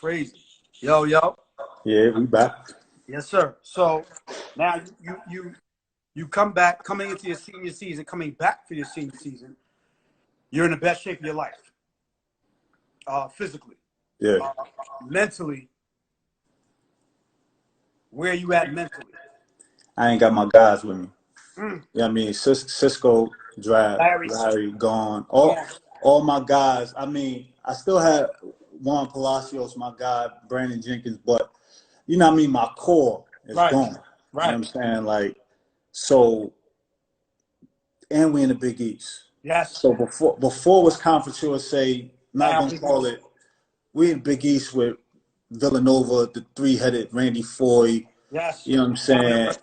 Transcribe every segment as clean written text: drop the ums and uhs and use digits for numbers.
Crazy. Yo, yo. Yeah, we back. Yes, sir. So now you come back, coming into your senior season, coming back for your senior season. You're in the best shape of your life, physically, Yeah. mentally. Where are you at mentally? I ain't got my guys with me. Mm. You know what I mean? Cisco, Drab, Larry, gone. All my guys. I mean, I still had Juan Palacios, my guy, Brandon Jenkins, but you know what I mean? My core is gone. You know what I'm saying? Like, so, and we in the Big East. Yes. So before was Conference USA, not going to call it, we in Big East with Villanova, the three-headed Randy Foy. Yes. You know what I'm saying?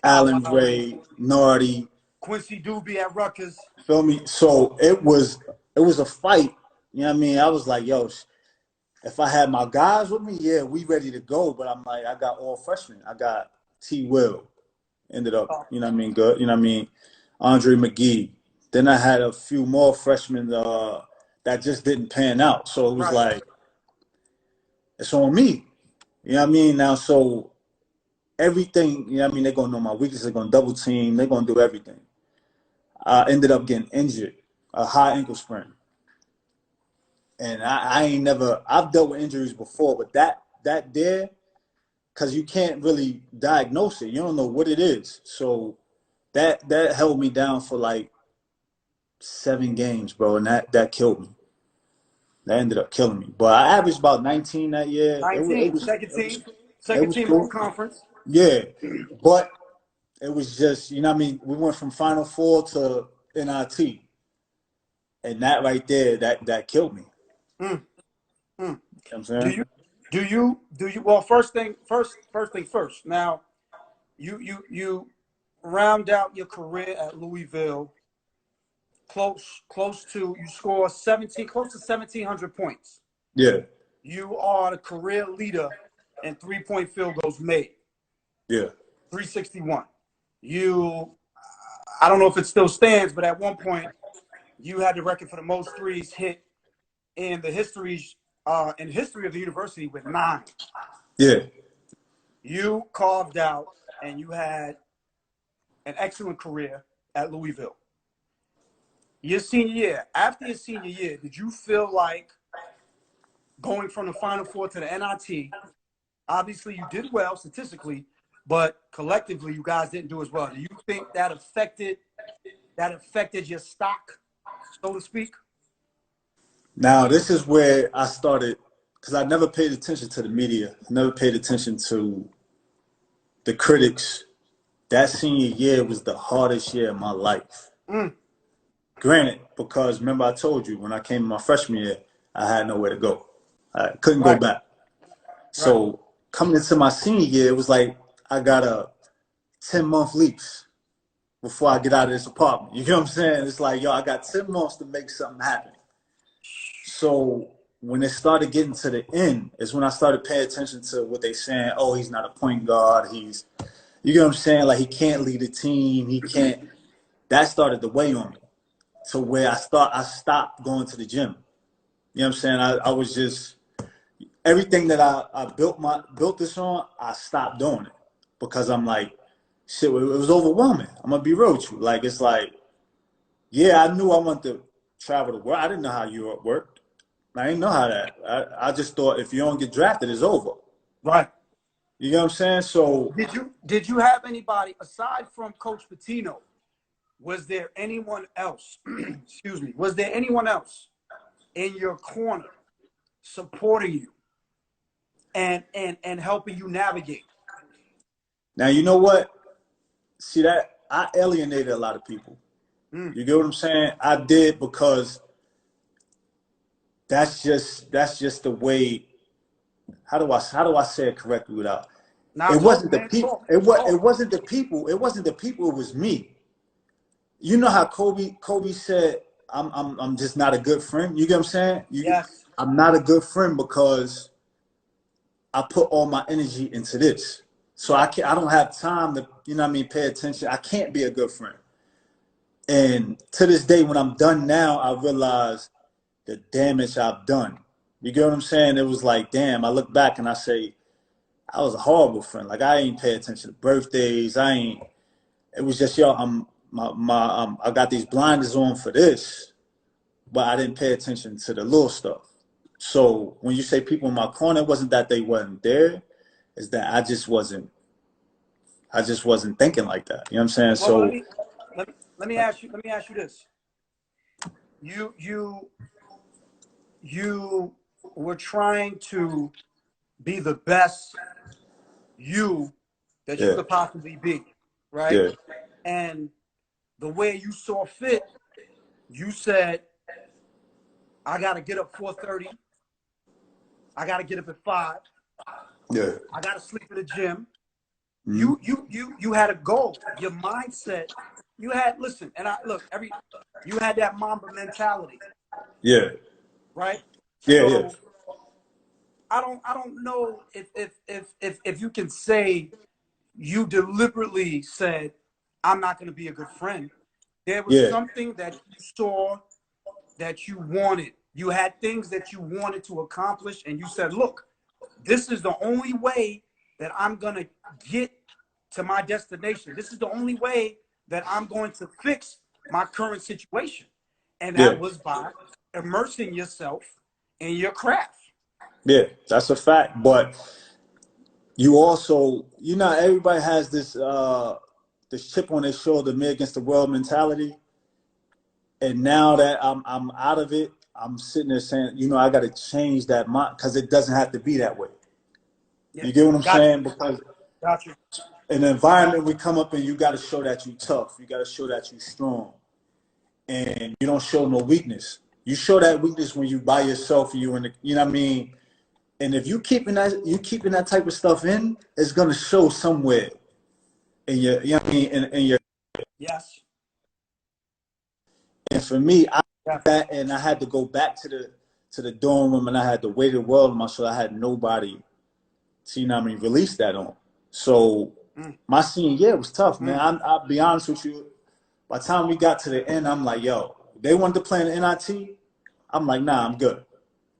Alan Ray, Nardi, Quincy Doobie at Rutgers. Feel me? So it was a fight. You know what I mean? I was like, yo, if I had my guys with me, yeah, we ready to go. But I'm like, I got all freshmen. I got T. Will, ended up, you know what I mean, good. You know what I mean? Andre McGee. Then I had a few more freshmen that just didn't pan out. So it was like, it's on me. You know what I mean? Now, so everything, you know what I mean, they're going to know my weaknesses. They're going to double team. They're going to do everything. I ended up getting injured, a high ankle sprain. And I ain't never, I've dealt with injuries before, but that there, because you can't really diagnose it. You don't know what it is. So that held me down for like 7 games, bro. And that killed me. That ended up killing me. But I averaged about 19 that year. 19, second team cool. conference. Yeah. But it was just, you know what I mean? We went from Final Four to NIT. And that right there, that killed me. You know what I'm saying? Do you well, first thing first. Now you round out your career at Louisville close to, you score close to 1,700 points. Yeah. You are the career leader in 3-point field goals made. Yeah. 361. I don't know if it still stands, but at one point you had the record for the most threes hit in the history of the university with 9. Yeah. You carved out and you had an excellent career at Louisville. Your senior year, after your senior year, did you feel like going from the Final Four to the NIT? Obviously, you did well statistically, but collectively, you guys didn't do as well. Do you think that affected your stock, so to speak? Now, this is where I started, because I never paid attention to the media. I never paid attention to the critics. That senior year was the hardest year of my life. Granted, because remember I told you, when I came in my freshman year, I had nowhere to go. I couldn't go back. So coming into my senior year, it was like I got a 10-month lease before I get out of this apartment. You know what I'm saying? It's like, yo, I got 10 months to make something happen. So when it started getting to the end is when I started paying attention to what they saying. Oh, he's not a point guard. You know what I'm saying? Like, he can't lead a team. He can't. That started to weigh on me to where I stopped going to the gym. You know what I'm saying? I was just, everything that I built this on, I stopped doing it because I'm like, shit, it was overwhelming. I'm going to be real with you. Like, it's like, yeah, I knew I wanted to travel the world. I didn't know how Europe worked. I didn't know how that. I just thought if you don't get drafted, it's over. Right. You know what I'm saying? So did you have anybody aside from Coach Pitino? Was there anyone else? Excuse me. Was there anyone else in your corner supporting you and helping you navigate? Now, you know what? See, that I alienated a lot of people. You get what I'm saying? I did, because that's just the way. How do I say it correctly without? It wasn't the people. It wasn't the people. It wasn't the people. It was me. You know how Kobe said, I'm just not a good friend. You get what I'm saying? Yes. I'm not a good friend because I put all my energy into this. So I don't have time to, you know what I mean, pay attention. I can't be a good friend. And to this day, when I'm done now, I realize the damage I've done. You get what I'm saying? It was like, damn, I look back and I say, I was a horrible friend. Like, I ain't pay attention to birthdays. It was just, yo, I got these blinders on for this, but I didn't pay attention to the little stuff. So when you say people in my corner, it wasn't that they wasn't there, it's that I just wasn't thinking like that. You know what I'm saying? Well, So let me ask you this. You were trying to be the best you that you yeah, could possibly be, right? yeah, And the way you saw fit, you said, I gotta get up 4:30. I gotta get up at 5. yeah. I gotta sleep in the gym. Mm-hmm. You had a goal. Your mindset. You had listen, and I look you had that Mamba mentality, Yeah, right? yeah, yeah, So I don't know if you can say you deliberately said, I'm not going to be a good friend. There was yeah, something that you saw that you wanted. You had things that you wanted to accomplish, and you said, look, this is the only way that I'm going to get to my destination. This is the only way that I'm going to fix my current situation. And yeah, that was by immersing yourself in your craft. yeah. That's a fact. But you also, everybody has this chip on their shoulder, me against the world mentality. And now that I'm out of it, I'm sitting there saying, I got to change that mind because it doesn't have to be that way. Yeah, You get what I'm got you, saying? Because got you. in the environment we come up in, you got to show that you tough. You got to show that you strong, and you don't show no weakness. You show that weakness when you by yourself and you know what I mean. And if you keeping that type of stuff in, it's gonna show somewhere in your, you know what I mean, in your. Yes, And for me, I did definitely. that, and I had to go back to the dorm room, and I had to weigh the world on my shoulder. I had nobody to, you know what I mean, release that on. So Mm, my senior year was tough, man. mm. I'll be honest with you. By the time we got to the end, I'm like, yo, they wanted to play in the NIT. I'm like, nah, I'm good.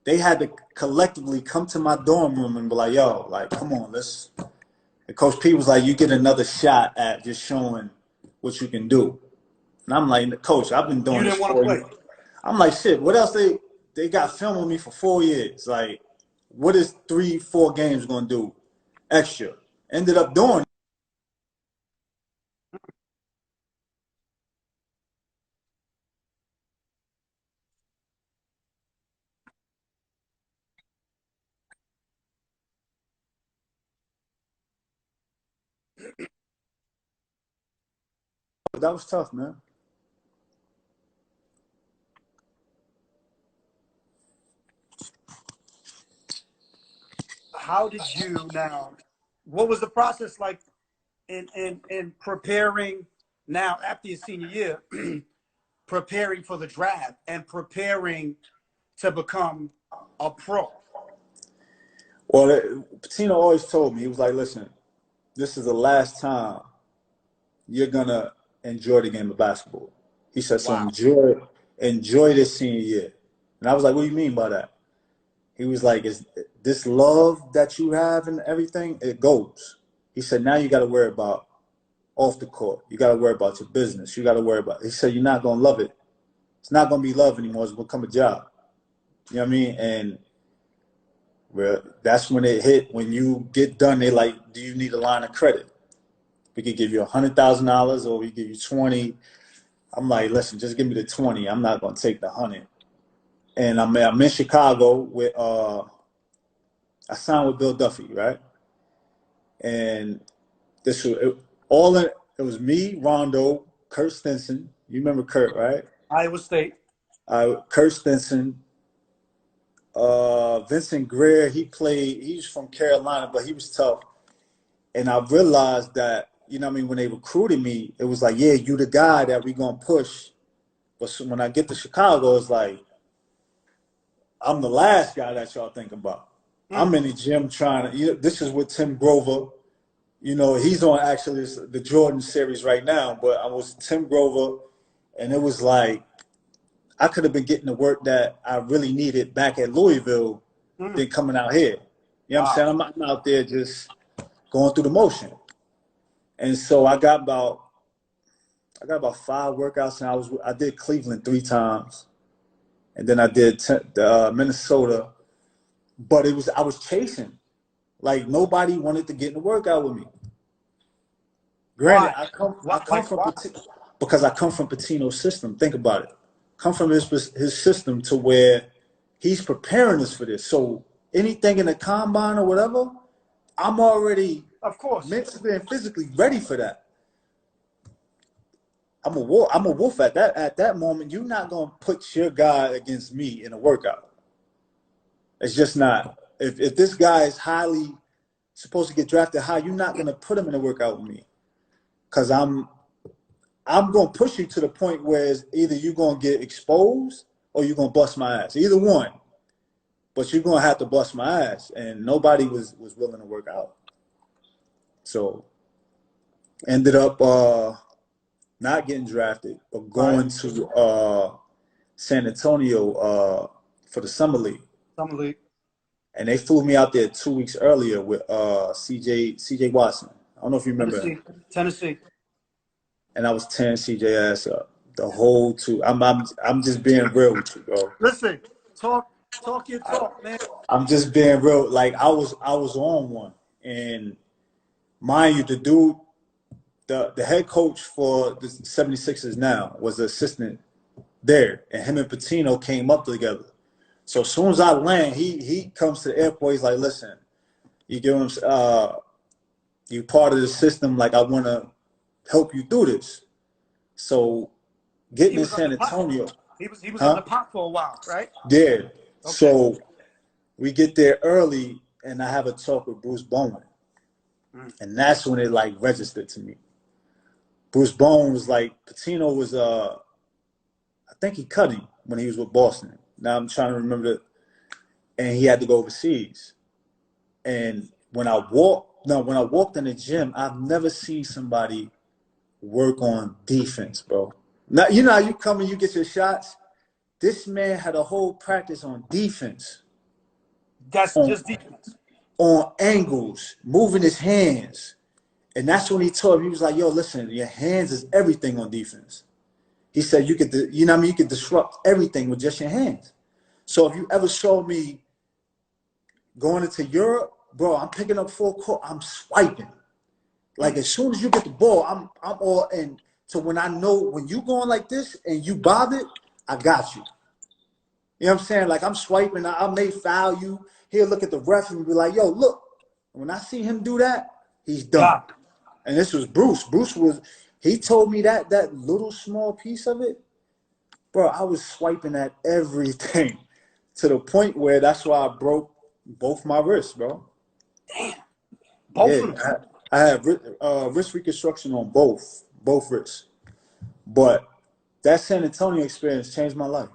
They had to collectively come to my dorm room and be like, yo, like, come on, let's. And Coach P was like, you get another shot at just showing what you can do. And I'm like, Coach, I've been You doing this didn't want to 4 years. play. I'm like, shit, what else they got filming me for 4 years? Like, what is 3, 4 games gonna do extra? Ended up doing it. That was tough, man. How did you now? What was the process like in preparing now after your senior year, preparing for the draft and preparing to become a pro? Well, Patino always told me, he was like, listen, this is the last time you're gonna enjoy the game of basketball. He said, so Wow. enjoy this senior year. And I was like, what do you mean by that? He was like, is this love that you have and everything, it goes. He said, now you gotta worry about off the court. You gotta worry about your business. You gotta worry about, he said, you're not gonna love it. It's not gonna be love anymore, it's gonna become a job. You know what I mean? And well, that's when it hit. When you get done, they like, do you need a line of credit? We could give you $100,000 or we give you 20. I'm like, listen, just give me the 20. I'm not gonna take the 100. And I'm in Chicago with I signed with Bill Duffy, right? And this was it was me, Rondo, Kurt Stinson. You remember Kurt, right? Iowa State. Kurt Stinson, Vincent Greer. He's from Carolina, but he was tough. And I realized that, you know what I mean, when they recruited me, it was like, yeah, you the guy that we gonna push. But so when I get to Chicago, it's like, I'm the last guy that y'all think about. Mm. I'm in the gym trying to, this is with Tim Grover. He's on actually the Jordan series right now, but I was Tim Grover, and it was like, I could have been getting the work that I really needed back at Louisville, than coming out here. You know what I'm saying? I'm out there just going through the motion. And so I got about 5 workouts, and I did Cleveland 3 times, and then I did Minnesota. But I was chasing, like nobody wanted to get in the workout with me. Granted, because I come from Patino's system. Think about it. Come from his system to where he's preparing us for this. So anything in the combine or whatever, I'm already, of course, mentally and physically ready for that. I'm a wolf at that moment. You're not gonna put your guy against me in a workout. It's just not. If this guy is highly supposed to get drafted high, you're not gonna put him in a workout with me, because I'm gonna push you to the point where it's either you're gonna get exposed or you're gonna bust my ass. Either one, but you're gonna have to bust my ass, and nobody was willing to work out. So ended up not getting drafted, but going to San Antonio for the summer league. And they flew me out there 2 weeks earlier with CJ Watson. I don't know if you remember him. Tennessee. And I was tearing CJ ass up the whole 2. I'm just being real with you, bro. Listen, talk your talk, man. I'm just being real. Like I was on one, and mind you, the dude, the head coach for the 76ers now was the assistant there, and him and Patino came up together. So as soon as I land, he comes to the airport. He's like, "Listen, you give him, you part of the system. Like I want to help you do this." So getting in San Antonio, he was on the pot for a while, right? Yeah. Okay. So we get there early, and I have a talk with Bruce Bowen, and that's when it like registered to me. Bruce Bowen was like, Patino was I think he cut him when he was with Boston. Now I'm trying to remember that. And he had to go overseas. And when I walked in the gym, I've never seen somebody work on defense, bro. Now, you know how you come and you get your shots? This man had a whole practice on defense. That's just defense. On angles, moving his hands. And that's when he told me, he was like, yo, listen, your hands is everything on defense. He said, you could disrupt everything with just your hands. So if you ever saw me going into Europe, bro, I'm picking up full court, I'm swiping. Like as soon as you get the ball, I'm all in. So when I know when you going like this and you bob it, I got you. You know what I'm saying? Like I'm swiping, I may foul you. He'll look at the ref and be like, yo, look. When I see him do that, he's done. And this was Bruce. He told me that little small piece of it, bro, I was swiping at everything to the point where that's why I broke both my wrists, bro. Damn. Both of them? I have wrist reconstruction on both wrists. But that San Antonio experience changed my life.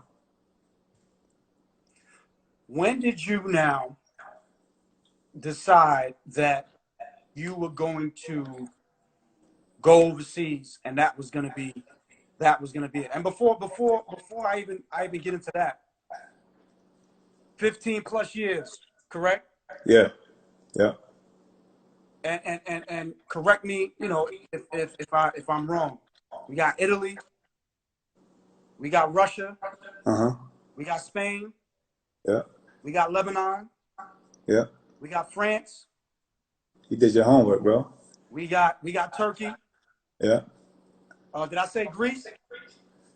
When did you now decide that you were going to go overseas and that was going to be it? And before I even get into that, 15 plus years, correct? Yeah. And correct me, if I'm wrong. We got Italy, we got Russia, we got Spain, we got Lebanon, we got France. You did your homework, bro. We got Turkey. Yeah. Did I say Greece?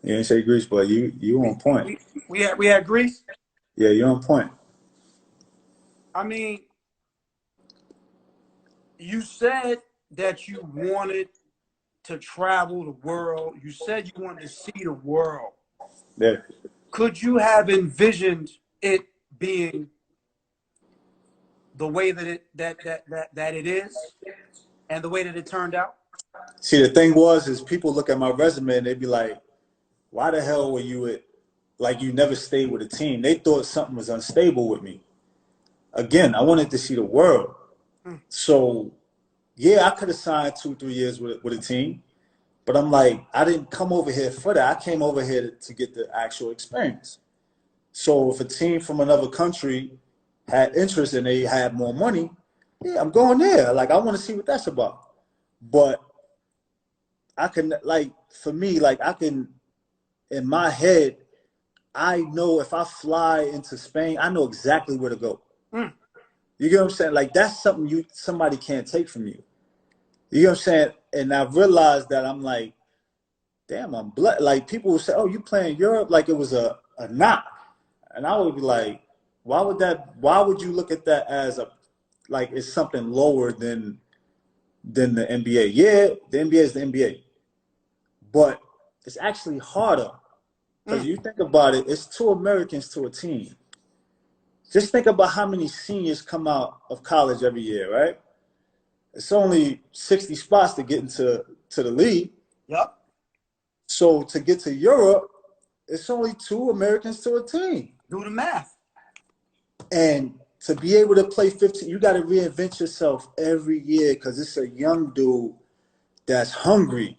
You didn't say Greece, but you on point. We had Greece. Yeah, you're on point. I mean, you said that you wanted to travel the world. You said you wanted to see the world. Yeah. Could you have envisioned it being the way that it is and the way that it turned out? See, the thing is people look at my resume and they be like, why the hell were you like you never stayed with a team? They thought something was unstable with me. Again, I wanted to see the world. So, yeah, I could have signed 2-3 years with a team, but I'm like, I didn't come over here for that. I came over here to get the actual experience. So if a team from another country had interest and they had more money, yeah, I'm going there. Like, I want to see what that's about. But I can, like, for me, like, I can, in my head, I know if I fly into Spain, I know exactly where to go. Mm. You get what I'm saying? Like, that's something somebody can't take from you. You know what I'm saying? And I realized that I'm like, damn, I'm blessed. Like, people would say, oh, you play in Europe? Like it was a knock. And I would be like, why would you look at that as like it's something lower than the NBA? Yeah, the NBA is the NBA. But it's actually harder. Because you think about it, it's 2 Americans to a team. Just think about how many seniors come out of college every year, right? It's only 60 spots to get into the league. Yep. So to get to Europe, it's only 2 Americans to a team. Do the math. And to be able to play 15, you got to reinvent yourself every year because it's a young dude that's hungry,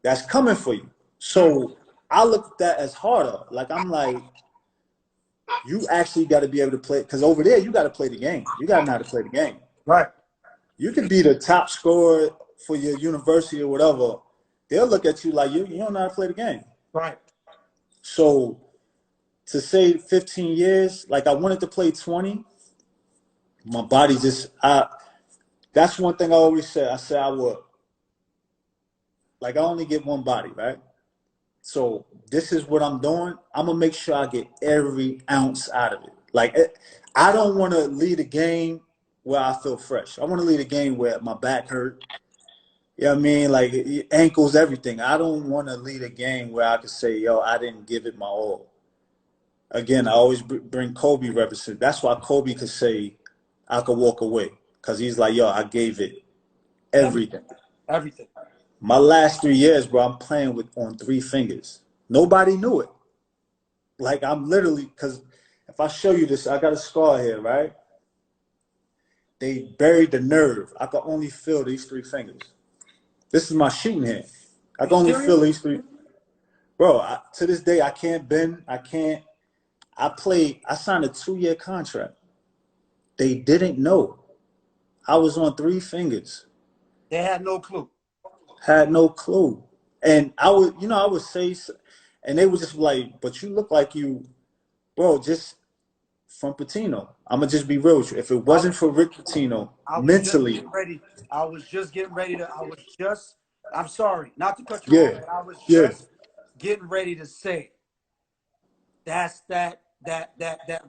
that's coming for you. So I look at that as harder. Like, I'm like, you actually got to be able to play, because over there, you got to play the game. You got to know how to play the game. Right. You can be the top scorer for your university or whatever. They'll look at you like you don't know how to play the game. Right. So to say 15 years, like I wanted to play 20, my body just, that's one thing I always said. I said I would, like I only get one body, right? So this is what I'm doing. I'm going to make sure I get every ounce out of it. Like, I don't want to lead a game where I feel fresh. I want to lead a game where my back hurt. You know what I mean? Like, ankles, everything. I don't want to lead a game where I could say, yo, I didn't give it my all. Again, I always bring Kobe references. That's why Kobe could say, I could walk away. Because he's like, yo, I gave it everything. Everything. My last 3 years, bro, I'm playing on 3 fingers. Nobody knew it. Like, I'm literally, because if I show you this, I got a scar here, right? They buried the nerve. I could only feel these 3 fingers. This is my shooting hand. I can only feel these 3. Bro, to this day, I can't bend. I can't. I signed a 2-year contract. They didn't know. I was on 3 fingers. They had no clue. Had no clue. And I would say, and they would just be like, but you look like you, bro, just from Pitino. I'm going to just be real with you. If it wasn't for Rick Pitino, mentally. I'm sorry, not to cut you off, but I was just getting ready to say, that's that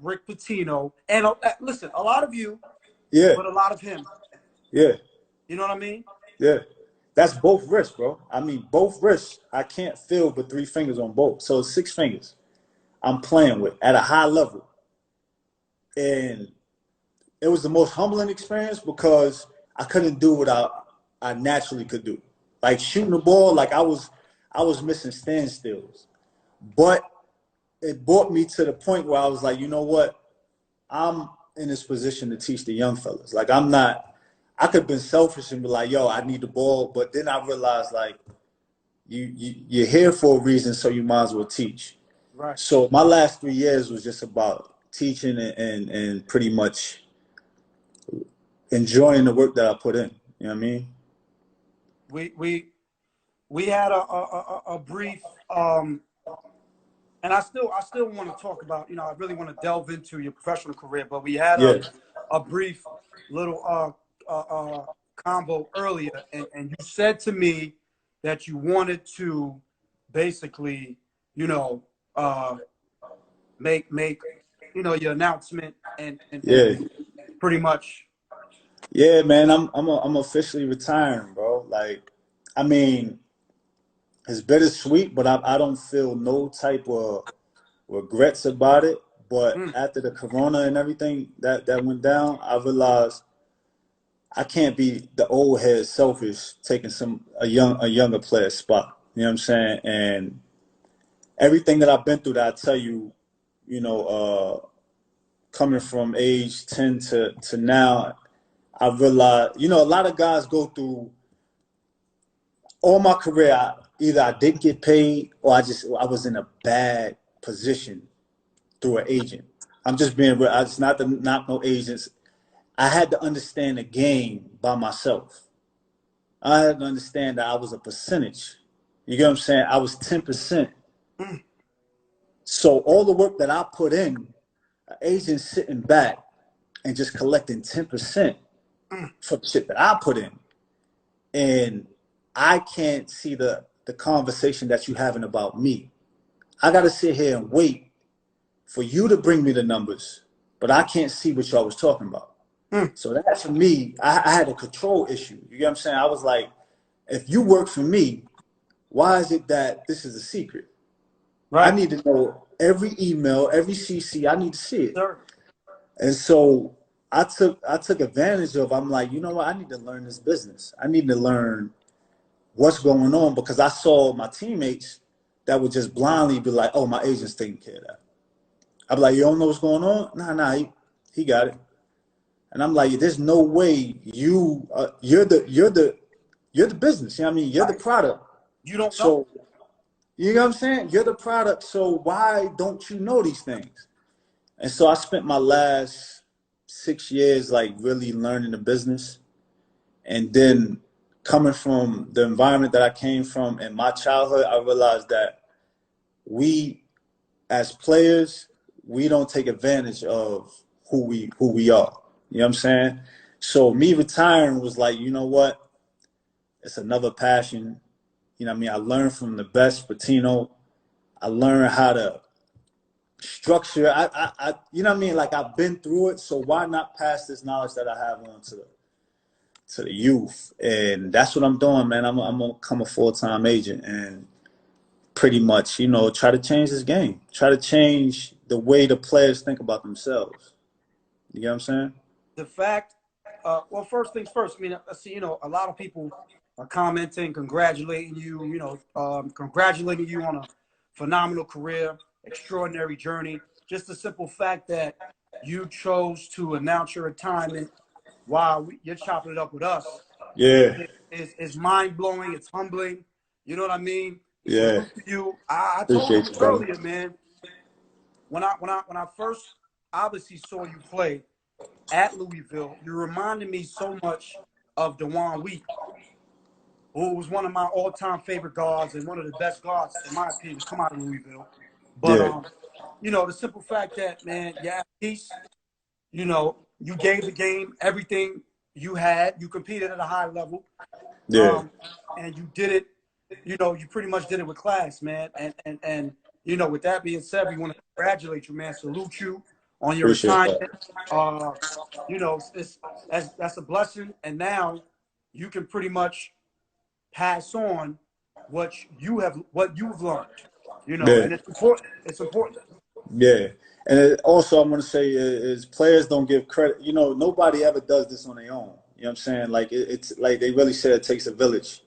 Rick Pitino. And listen, a lot of you, but a lot of him. Yeah. You know what I mean? Yeah. That's both wrists, bro. I mean, both wrists, I can't feel but 3 fingers on both. So it's 6 fingers I'm playing with at a high level. And it was the most humbling experience because I couldn't do what I naturally could do. Like shooting the ball, like I was missing standstills. But it brought me to the point where I was like, you know what? I'm in this position to teach the young fellas. Like I could have been selfish and be like, yo, I need the ball. But then I realized, like, you're here for a reason, so you might as well teach. Right. So my last 3 years was just about teaching and pretty much enjoying the work that I put in. You know what I mean? We had a brief, and I still want to talk about, I really want to delve into your professional career, but we had a brief little combo earlier, and you said to me that you wanted to basically, make your announcement and pretty much. Yeah, man, I'm officially retiring, bro. Like, I mean, it's bittersweet, but I don't feel no type of regrets about it. But after the corona and everything that went down, I realized I can't be the old head selfish taking a younger player's spot. You know what I'm saying? And everything that I've been through that I tell you, coming from age 10 to now, I realized, a lot of guys go through all my career, either I didn't get paid or I was in a bad position through an agent. I'm just being real. It's not to knock no agents. I had to understand the game by myself. I had to understand that I was a percentage. You get what I'm saying? I was 10%. Mm. So all the work that I put in, an agent sitting back and just collecting 10% for the shit that I put in. And I can't see the conversation that you're having about me. I got to sit here and wait for you to bring me the numbers, but I can't see what y'all was talking about. Mm. So that for me, I had a control issue. You get what I'm saying? I was like, if you work for me, why is it that this is a secret? I Right. need to know every email, every CC. I need to see it. Sir. And so I took advantage of. I'm like, you know what? I need to learn this business. I need to learn what's going on because I saw my teammates that would just blindly be like, "Oh, my agent's taking care of that." I'm like, "You don't know what's going on?" Nah, he got it. And I'm like, "There's no way you're the business. You know what I mean? You're the Right. product. You don't know. So you know what I'm saying? You're the product. So why don't you know these things?" And so I spent my last 6 years like really learning the business. And then coming from the environment that I came from in my childhood, I realized that we as players, we don't take advantage of who we are. You know what I'm saying? So me retiring was like, you know what? It's another passion. You know what I mean? I learned from the best Patino. I learned how to structure. You know what I mean? Like I've been through it, so why not pass this knowledge that I have on to the youth? And that's what I'm doing, man. I'm gonna become a full-time agent and pretty much, try to change this game. Try to change the way the players think about themselves. You get what I'm saying? The fact, well, first things first. I mean, I see, a lot of people are commenting, congratulating you, congratulating you on a phenomenal career, extraordinary journey. Just the simple fact that you chose to announce your retirement while you're chopping it up with us Yeah, is mind blowing. It's humbling. You know what I mean? yeah. Salute to you. I told you Appreciate this you, brother. earlier, man. When I first obviously saw you play at Louisville, you reminded me so much of Dewan Wheat, who was one of my all-time favorite guards and one of the best guards, in my opinion, to come out of Louisville. But Yeah, the simple fact that, man, you had peace. You gave the game everything you had. You competed at a high level, yeah. um, and you did it. You pretty much did it with class, man. And with that being said, we want to congratulate you, man. Salute you on your Appreciate retirement. that. Uh, that's a blessing, and now you can pretty much pass on what you've learned. Yeah, And it's important. It's important. yeah. And also, I'm going to say is players don't give credit. Nobody ever does this on their own. You know what I'm saying? Like it's like they really said it takes a village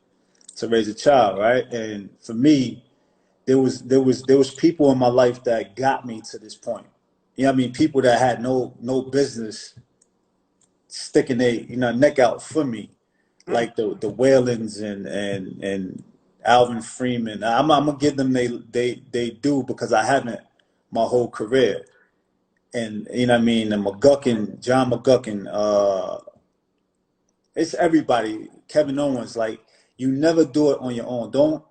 to raise a child, right? And for me, there was people in my life that got me to this point. You know what I mean? People that had no business sticking their neck out for me, Mm. like the Whalens and Alvin Freeman. I'm gonna give them they do because I haven't my whole career. And you know what I mean, and John McGuckin, it's everybody. Kevin Owens, like you never do it on your own. Don't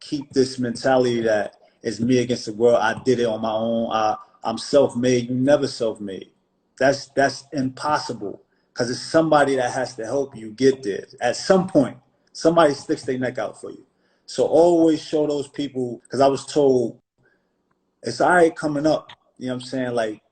keep this mentality that it's me against the world. I did it on my own. I'm self-made. You never self-made. That's impossible because it's somebody that has to help you get there. At some point, somebody sticks their neck out for you. So always show those people because I was told it's all right coming up. You know what I'm saying? Like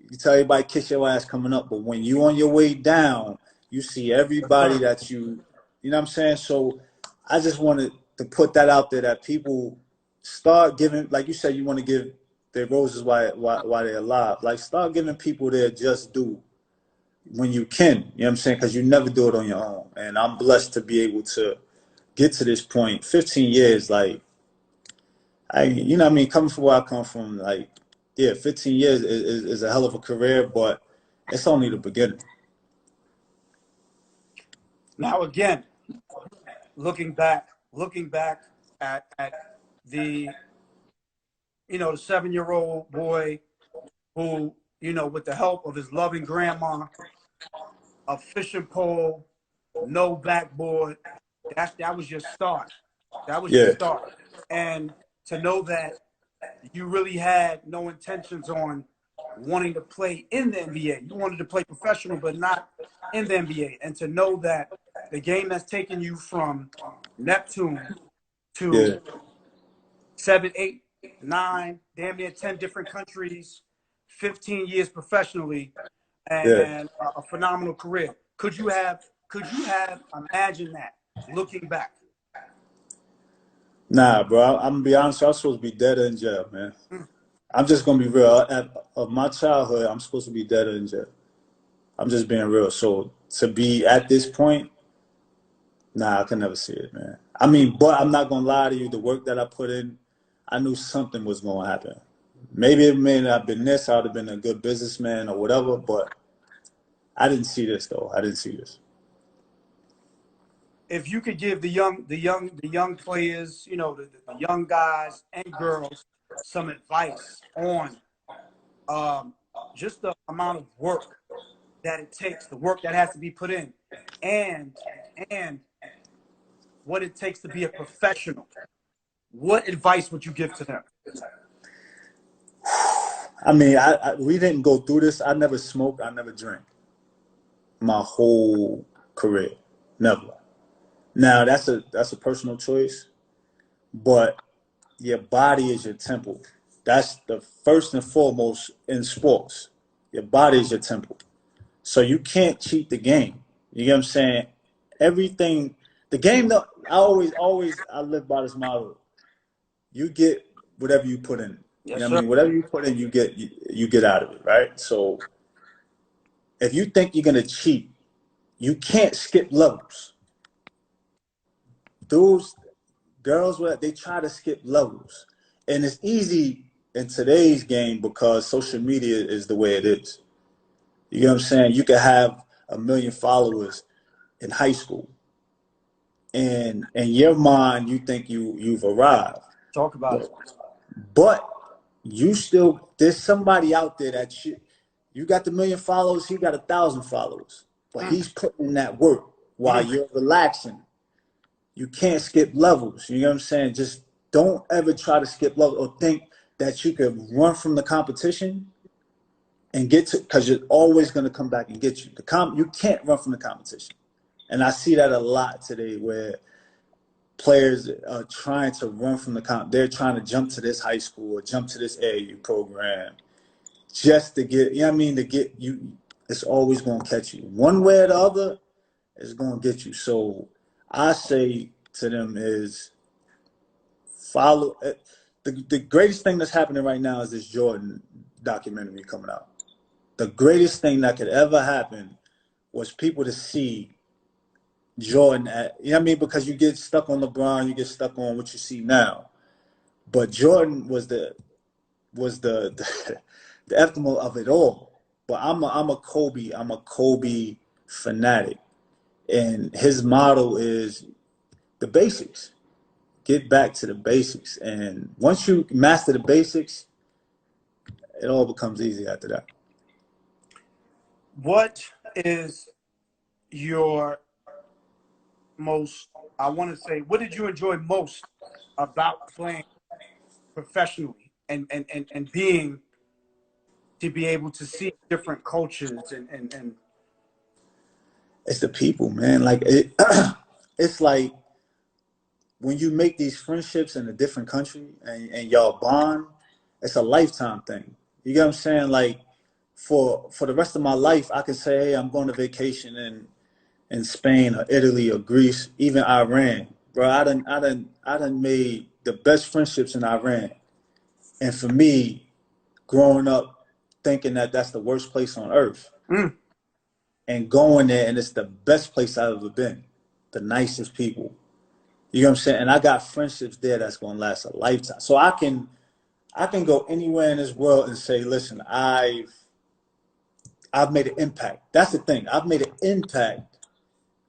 you tell everybody kiss your ass coming up, but when you on your way down, you see everybody that you know what I'm saying? So I just wanted to put that out there that people start giving, like you said, you want to give their roses while they're alive. Like start giving people their just due when you can. You know what I'm saying? Because you never do it on your own. And I'm blessed to be able to get to this point. 15 years, like you know what I mean, coming from where I come from, like, yeah, 15 years is a hell of a career, but it's only the beginning. Now again, looking back at the the 7-year-old boy who with the help of his loving grandma, a fishing pole, no backboard. That was your start. That was your Yeah. start. And to know that you really had no intentions on wanting to play in the NBA. You wanted to play professional, but not in the NBA. And to know that the game has taken you from Neptune Yeah. to 7, 8, 9, damn near 10 different countries, 15 years professionally, Yeah. and a phenomenal career. Could you have imagined that looking back? Nah, bro. I'm gonna be honest. I'm supposed to be dead or in jail, man. I'm just gonna be real. Of my childhood, I'm supposed to be dead or in jail. I'm just being real. So to be at this point, nah, I can never see it, man. I mean, but I'm not gonna lie to you. The work that I put in, I knew something was gonna happen. Maybe it may not have been this. I would have been a good businessman or whatever. But I didn't see this though. I didn't see this. If you could give the young players, the young guys and girls, some advice on just the amount of work that it takes, the work that has to be put in, and and what it takes to be a professional, what advice would you give to them? I mean, we didn't go through this. I never smoked. I never drank my whole career. Never. Now that's a personal choice, but your body is your temple. That's the first and foremost in sports. Your body is your temple. So you can't cheat the game. You get what I'm saying? Everything, the game, I live by this model. You get whatever you put in. You Yes, know what I sir. mean? Whatever you put in, you get out of it, right? So if you think you're gonna cheat, you can't skip levels. Those girls, they try to skip levels, and it's easy in today's game because social media is the way it is. You know what I'm saying? You can have 1 million followers in high school, and in your mind, you think you've arrived, Talk about it. but you still there's somebody out there that you got the 1 million followers, he got 1,000 followers, but Mm, he's putting in that work while mm. you're relaxing. You can't skip levels. You know what I'm saying? Just don't ever try to skip levels or think that you could run from the competition and get to, because you're always going to come back and get you. You can't run from the competition. And I see that a lot today where players are trying to run from they're trying to jump to this high school or jump to this AAU program just to get, you know what I mean, to get you. It's always going to catch you. One way or the other, it's going to get you. So I say to them is follow. The greatest thing that's happening right now is this Jordan documentary coming out. The greatest thing that could ever happen was people to see Jordan you know what I mean? Because you get stuck on LeBron, you get stuck on what you see now. But Jordan was the optimal of it all. But I'm a Kobe fanatic. And his motto is the basics. Get back to the basics. And once you master the basics, it all becomes easy after that. What is your most, I want to say, what did you enjoy most about playing professionally and being to be able to see different cultures and It's the people, man. Like it's like when you make these friendships in a different country and y'all bond, it's a lifetime thing. You get what I'm saying? Like for the rest of my life, I can say, hey, I'm going to vacation in Spain or Italy or Greece, even Iran. Bro, I done made the best friendships in Iran. And for me, growing up thinking that that's the worst place on earth mm, and going there and it's the best place I've ever been, the nicest people. You know what I'm saying? And I got friendships there that's gonna last a lifetime. So I can go anywhere in this world and say, listen, I've made an impact. That's the thing. I've made an impact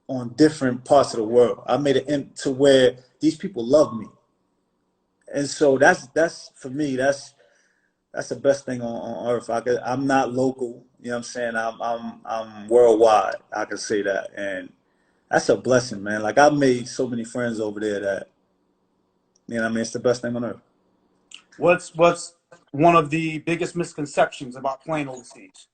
on different parts of the world. I've made it to where these people love me. And so that's for me, That's the best thing on earth. I'm not local. You know what I'm saying? I'm worldwide. I can say that, and that's a blessing, man. Like I've made so many friends over there that you know what I mean. It's the best thing on earth. What's one of the biggest misconceptions about playing overseas?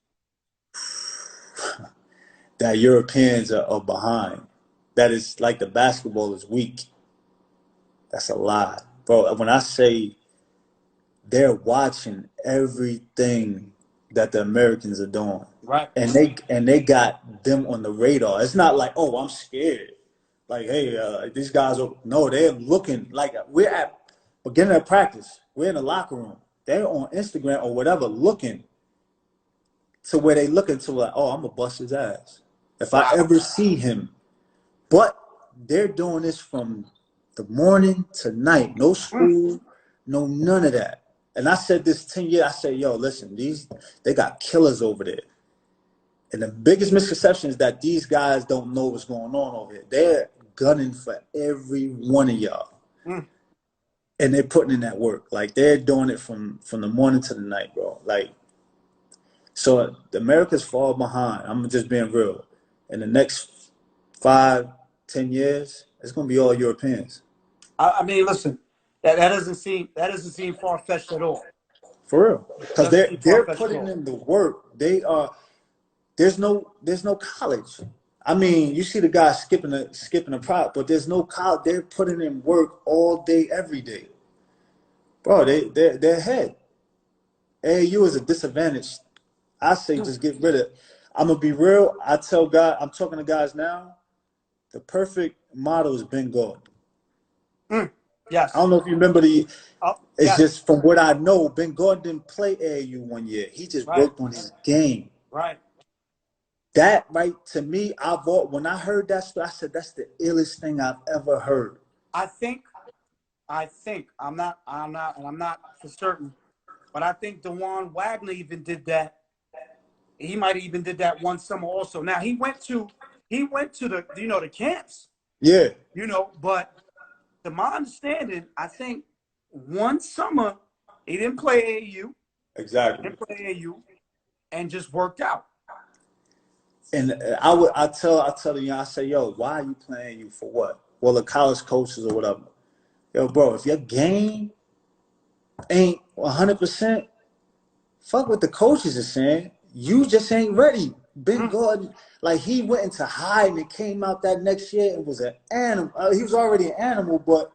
That Europeans are behind. That is like the basketball is weak. That's a lie, bro. When I say they're watching everything that the Americans are doing, Right. and they got them on the radar. It's not like, oh, I'm scared. Like, hey, these guys are no, they're looking like we're at beginning of practice. We're in the locker room. They're on Instagram or whatever, looking to where they looking to like, oh, I'm gonna bust his ass if I Wow. ever see him. But they're doing this from the morning to night. No school, no none of that. And I said this 10 years, I said, yo, listen, they got killers over there. And the biggest misconception is that these guys don't know what's going on over here. They're gunning for every one of y'all. Mm. And they're putting in that work. Like they're doing it from the morning to the night, bro. Like, so America's far behind. I'm just being real. In the next 5, 10 years, it's gonna be all Europeans. I mean, listen, that doesn't seem far fetched at all. For real. It Because doesn't seem far they're fetched at putting all. in the work. They are there's no college. I mean, you see the guys skipping the prop, but there's no college. They're putting in work all day, every day. Bro, they're ahead. AAU is a disadvantage. I say Mm. just get rid of. I'm gonna be real. I tell guys, I'm talking to guys now. The perfect model is Ben Gordon. Mm. I Yes. don't know if you remember the. Oh, It's yes. just from what I know, Ben Gordon didn't play AAU one year. He just Right. worked on his game. Right. That right to me, when I heard that story, I said that's the illest thing I've ever heard. I think and I'm not for certain, but I think Dewan Wagner even did that. He might have even did that one summer also. Now he went to the the camps, Yeah, but to my understanding, I think one summer he didn't play AAU, exactly. and just worked out. And I tell you, I say, yo, why are you playing you for what? Well, the college coaches or whatever. Yo, bro, if your game ain't 100%, fuck what the coaches are saying. You just ain't ready. Ben Mm. Gordon, like he went into hiding and came out that next year and was an animal. He was already an animal, but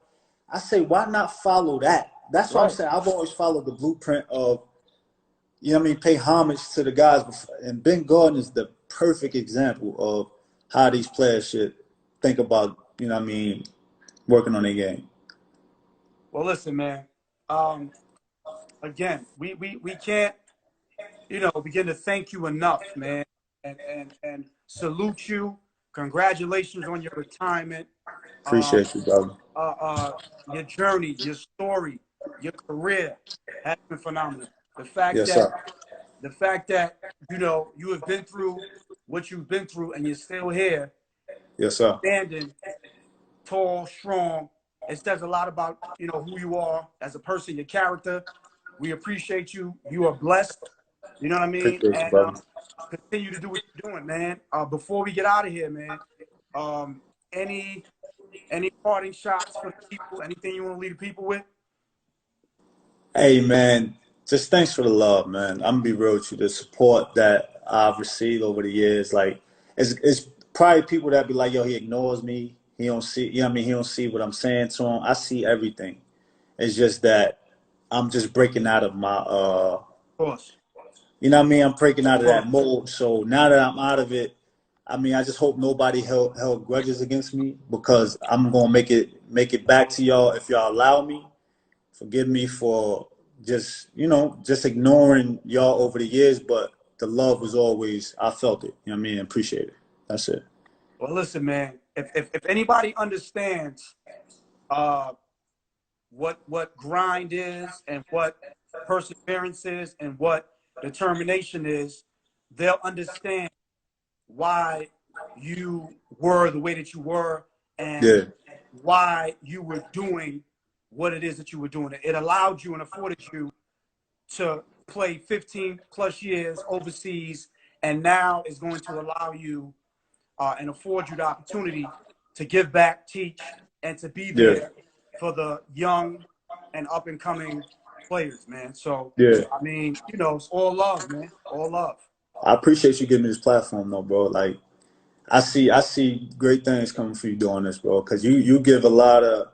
I say, why not follow that? That's what I'm Right. saying. I've always followed the blueprint of, you know what I mean, pay homage to the guys before. And Ben Gordon is the perfect example of how these players should think about, you know what I mean, working on their game. Well, listen, man. Um, Again, we can't begin to thank you enough, man, and salute you. Congratulations on your retirement. Um, Appreciate you, brother. uh, uh, your journey, your story, your career has been phenomenal. The fact Yes, that sir. you have been through what you've been through and you're still here, Yes, sir. standing tall, strong. It says a lot about who you are as a person, your character. We appreciate you. You are blessed. You know what I mean? Appreciate you, And brother. continue to do what you're doing, man. Before we get out of here, man, um, any parting shots for the people? Anything you want to leave the people with? Hey, man, just thanks for the love, man. I'm gonna be real with you. The support that I've received over the years, like, it's probably people that be like, yo, he ignores me. He don't see, you know what I mean? He don't see what I'm saying to him. I see everything. It's just that I'm just breaking out of my, Of course. you know what I mean? I'm breaking Of out of course. that mold. So now that I'm out of it, I mean, I just hope nobody held grudges against me because I'm gonna make it back to y'all if y'all allow me. Forgive me for just ignoring y'all over the years, but the love was always, I felt it. You know what I mean? Appreciate it. That's it. Well, listen, man. If anybody understands uh, what grind is and what perseverance is and what determination is, they'll understand why you were the way that you were and Yeah. why you were doing what it is that you were doing. It allowed you and afforded you to played 15 plus years overseas, and now is going to allow you and afford you the opportunity to give back, teach, and to be Yeah. there for the young and up and coming players, man. So, Yeah. I mean, you know, it's all love, man. All love. I appreciate you giving me this platform, though, bro. Like, I see great things coming for you doing this, bro. Because you give a lot of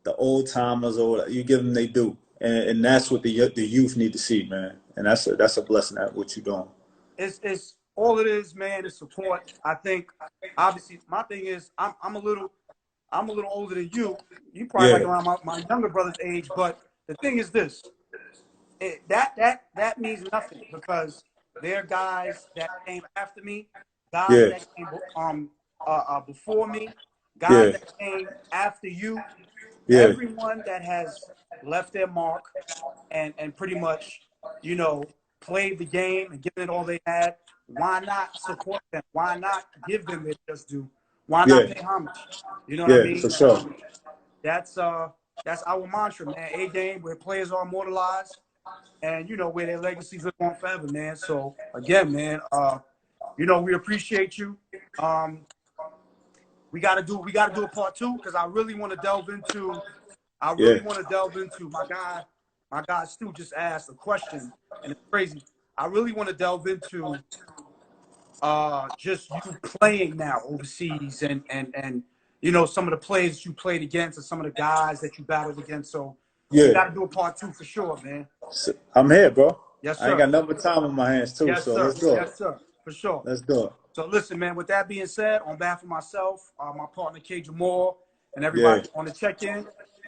the old timers, or you give them they do, and that's what the youth need to see, man. And that's a blessing at what you're doing. It's all it is, man. Is support. I think, obviously, my thing is I'm a little older than you. You probably like Yeah. around my younger brother's age, but the thing is this: that means nothing because they're guys that came after me, guys Yeah. that came before me, guys Yeah. that came after you. Yeah. Everyone that has left their mark and pretty much, you know, played the game and given it all they had. Why not support them? Why not give them their just due? Why not Yeah. pay homage? You know what I Yeah. mean? For sure. That's our mantra, man. A game where players are immortalized and you know where their legacies live on forever, man. So again, man, you know, we appreciate you. We gotta do a part two because I really want to delve into Yeah. my guy Stu just asked a question and it's crazy. I really want to delve into just you playing now overseas and you know some of the players you played against and some of the guys that you battled against. So we Yeah. got to do a part two for sure, man. So, I'm here, bro. Yes, I ain't sir. got nothing but time on my hands too, Yes, so sir. let's do it. Yes, sir. For sure. Let's do it. So listen, man, with that being said, on behalf of myself, my partner K. Jamal, and Yeah. everybody on the check-in,